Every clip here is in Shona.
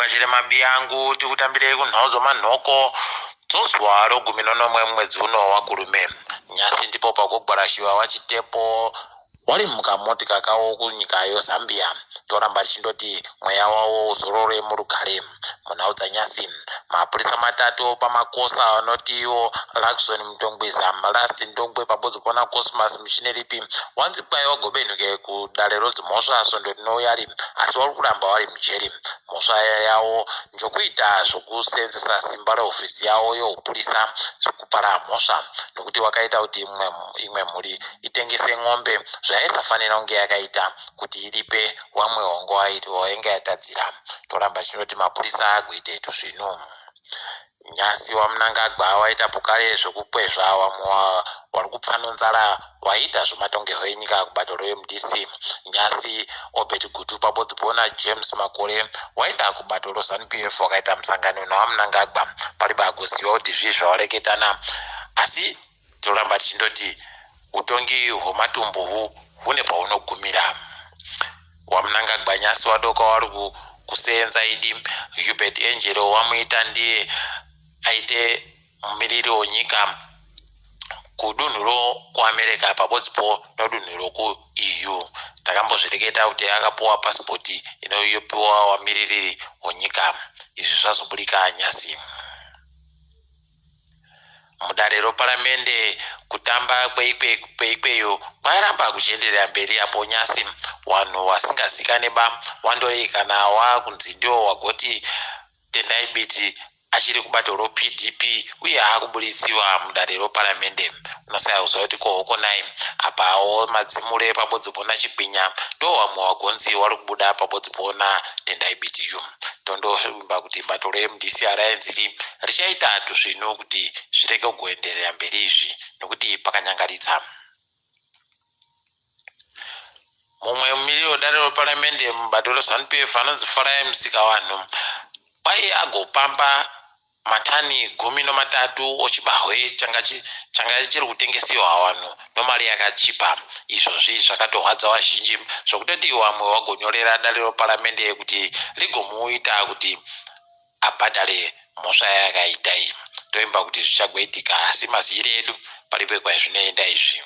tivakachire mabiyangu tikutambire kunhonzo manhoko dzozuwa rogumi nonomwe mwedzi uno wakurume nyasi ndipo pakugwarashiwa wachitepo wari mukamotika kawo kunyika yoZambia toramba chindoti mweya wawo uzorore murugare munhau dzanyasi mapurisa matatu pamakosa anotiwo Lakson Mtongweza Malasti Ndongwe pabodzi pona Cosmas Mishineripi wanzi kwayo wagobenuke kudare rodzimhosva sondo rinouyari asi wari kuramba wari mujeri mhosva yawo njokuita zvokusenzesa simba reofisi yawo yeupurisa zvekupara mhosva nokuti wakaita kuti imwe mhuri itengese ng'ombe zvaisafanira kunge yakaita kuti iripe wamwe hongo wainge yatadzira toramba chinoti mapurisa agoite zvino nyasi wamunangagwa waita pokare zvekukwezva wamwe wari kupfanonzara waita zvomatongerwo enyika kubato reMDC nyasi Obert Gutu pabodzi pona James Makore waita kubato roZANU-PF wakaita musangano nawamunangagwa pari pagoziva kuti zvizvawareketana asi toramba tichindoti utongi hwematumbu hune paunogumira wamunangagwa nyasi wadoka wari kusenza idi Hubert Angelo wamuita ndiye aite mumiriri wenyika kudunhu kuAmerica pabodzipo nodunhu rokuEU takambozvireketa kuti akapuwa pasipoti inoyopiwa wamiriri wenyika izvi zvazobudika nyasi mudare reparamende kutamba kweikweyo kwairamba kuchienderera mberi apo nyasi wanhu vasingazikaneba wandorikana wakunzi ndiwo wagoti Tendai Biti achiri kubato roPDP uye akubuditsiwa mudare reparamende unosaya kuziva kuti kohokonai apawo madzimure pabodzi pona Chigwinya ndo wamwe wagonzi wari kubuda pabodzi pona Tendai Biti tondovimba kuti bato reMDC Alliance richaita zvino kuti zvireke kuenderera mberi izvi nokuti pakanyangaritsa mumwe mumiriri wedare reparamende mubato reZANU-PF anonzi Farai Musikavanhu kwai agopamba matani 13 ochibahwe changa chiri kutengesiwa wanhu nomari yakachipa izvozvi zvakatorwadza vazhinji zvokutoti wamwe wagonyorera dare reparamende kuti rigomuita kuti abhadhare mhosva yakaita iyi toimba kuti zvichagoitika asi mazivire edu paripo kwazvinoenda izvi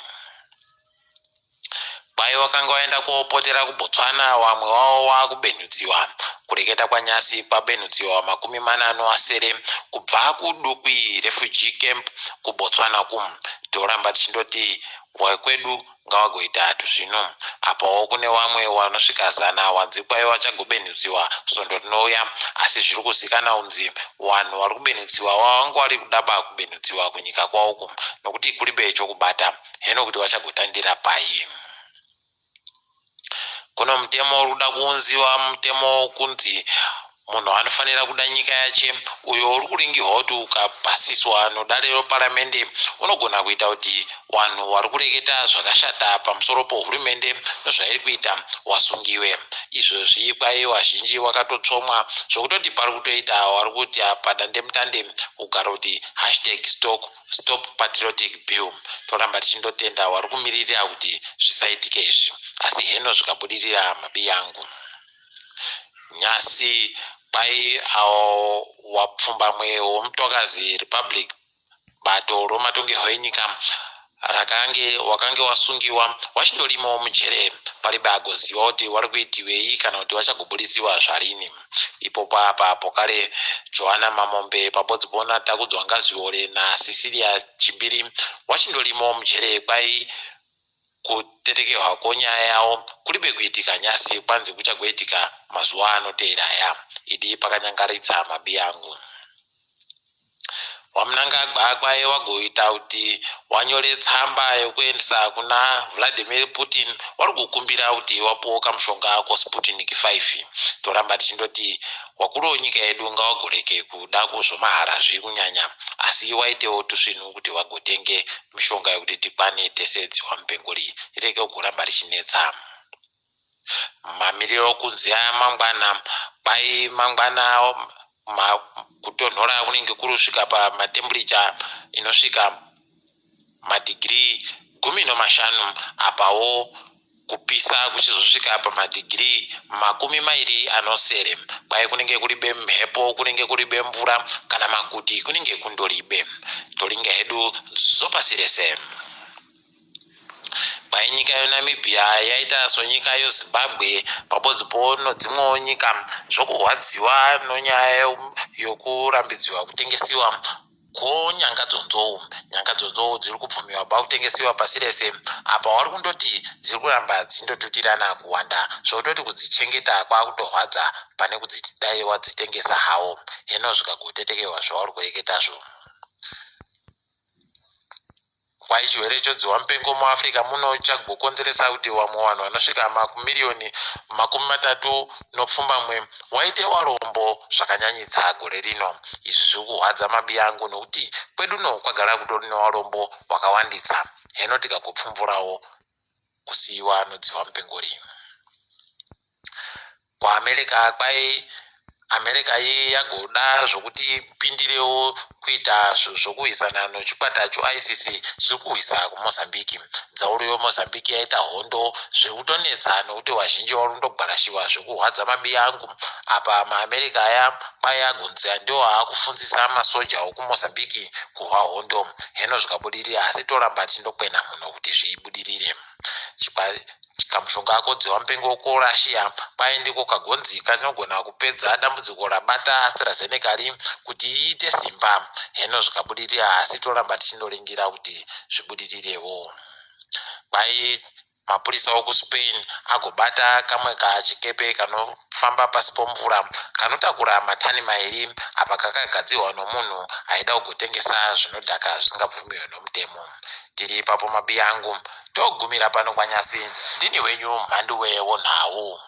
kwai wakanga waenda koopotera kuBotswana wamwe wavo wakubenudziwa kureketa kwanyasi kwabenudziwa 40 asere kubva kudukwi refugee camp kuBotswana toramba tichindoti wakwedu ngavagoita zvino apawo kune wamwe wanosvika 100 wanzi kwai vachagobenudziwa sondo rinouya asi zviri kuzikana unzi wanhu vari kubenudziwa wanga vari kudaba kubenudziwa kunyika kwavo nokuti kuribe chokubata heno kuti vachagotandira pai kuno mutemo uri kuda kuunziwa mutemo kunzi munhu anofanira kuda nyika yache uyo uri kuringirwa kuti ukapasiswa nodare reparamende unogona kuita kuti wanhu vari kureketa zvakashata pamusoro pohurumende nezvairi kuita wasungiwe izvozvi kwai vazhinji wakatotsomwa zvokutoti pari kutoita vari kuti padandemutande kugara kuti #stop patriotic bill toramba tichindotenda vari kumiririra kuti zvisaitike izvi asi heno zvikabudirira mabiyangu nyasi kwai awo wapfumbamwe womutokazi Republic bato romatongerwo enyika wakange wasungiwa wachindorimawo mujere pari bagoziva kuti vari kuitiwei kana kuti vachagobuditsiwa zvarini ipopo apa pokare Johanna Mamombe pabodzi pona Takudzwa Ngaziore naCecilia Chibiri wachindorimawo mujere kwai kutetekerwa konyaya yawo kuribe kuitika nyasi kwanzi kuchagoitika mazuva anoteera aya idi pakanyangaritsa mabiyangu wamunangagwa kwai wagoita kuti wanyore tsamba yokuendesa kuna Vladimir Putin wari kukumbira kuti wapuwa kamushonga koSputnik 5 toramba tichindoti wakuru wenyika yedu ngawagoreke kuda kuzvomahara zviri kunyanya asi waitewo tusvinhu kuti wagotenge mishonga yokuti tikwane tesedziwa mupenguri ireke kugoramba richinetsa mamiriro kunzi aya mangwana kwai mangwana kutonhora kunenge kuri kusvika pamatemburicha inosvika madhigiri 15 apawo kupisa kuchizosvika pamadhigiri 20 anosere. Kwai kunenge kuribe mhepo, kunenge kuribe mvura, kana makuti kunenge kundoribe. Tolinga hedu zopasirese. Kwai nyika yeNamibia yaita sonyika yeZimbabwe pabodzipo nodzimwewo nyika zvokurwadziwa nonyaya yokurambidziwa kutengesiwa nyanga dzonzou dziri kubvumiwa pakutengesiwa pasi rese. Apa wari kundoti dziri kuramba dzindotutirana kuwanda, zvototi kudzichengeta kwakutorwadza pane kudziti dai wadzitengesa hawo. Hino zvikagotetekewa zvauri kureketazvo. Kwai chirwere chodziwa mupengo muAfrica muno chagokonzeresa kuti vamwe vanhu vanosvika makumiliyoni 30 waite warombo zvakanyanyisa gore rino. Izvi zviri kuhwadza mabi angu nokuti kweduno kwagara kutori newarombo wakawanditsa. Hino tikagopfumvurawo kusiyiwa nodziwa mupengo rimwe. KwaAmerica kwai America yagoda zvokuti pindirewo kuita zvokuhwisana nechikwata choICC zviri kuhwisa kuMozambique. Dzauro yeMozambique yaita hondo zvekutonetsa nokuti vazhinji vari kundogwarashiwa zvekuhwadza mabi angu. Apa maAmerica aya kwai agonzi ndiwo aakufundzisa masoja okuMozambique kuhwa hondo. Hino zvikabudirira, asi toramba tindokwena muno kuti zvibudirire. Kamushonga kodziwa mupengo koRussia kwai ndiko kagonzi kanogona kupedza dambudziko rabata AstraZeneca kuti iite simba. Hino zvikabudirira, asi toramba tichindoringira kuti zvibudirirewo. Kwai mapurisa okuSpain agobata kamwe kachikepe kanofamba pasi pomvura kanotakura matani 2 apa kakagadzirwa nomunhu aida kugotengesa zvinodhaka zvisingabvumiwe nomutemo. Tiri ipapo mabi angu, togumira pano kwaNyasi. Ndini wenyu Mhanduwe Wonhau.